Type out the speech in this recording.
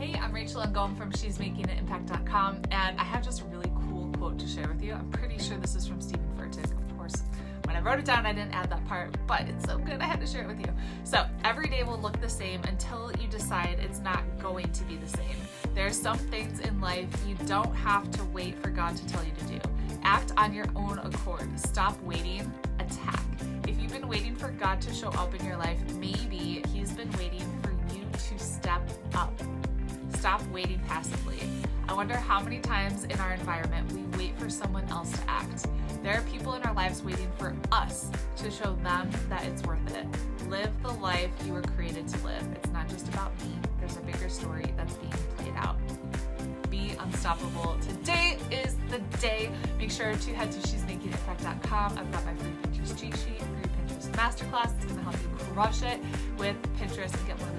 Hey, I'm Rachel Ngom from she'smakingimpact.com, and I have just a really cool quote to share with you. I'm pretty sure this is from Stephen Furtick, of course. When I wrote it down, I didn't add that part, but it's so good I had to share it with you. So, every day will look the same until you decide it's not going to be the same. There are some things in life you don't have to wait for God to tell you to do. Act on your own accord. Stop waiting. Attack. If you've been waiting for God to show up in your life, maybe He's been waiting for you to step up. Stop waiting passively. I wonder how many times in our environment we wait for someone else to act. There are people in our lives waiting for us to show them that it's worth it. Live the life you were created to live. It's not just about me. There's a bigger story that's being played out. Be unstoppable. Today is the day. Make sure to head to she'smakingimpact.com. I've got my free Pinterest cheat sheet, free Pinterest masterclass. It's going to help you crush it with Pinterest and get one of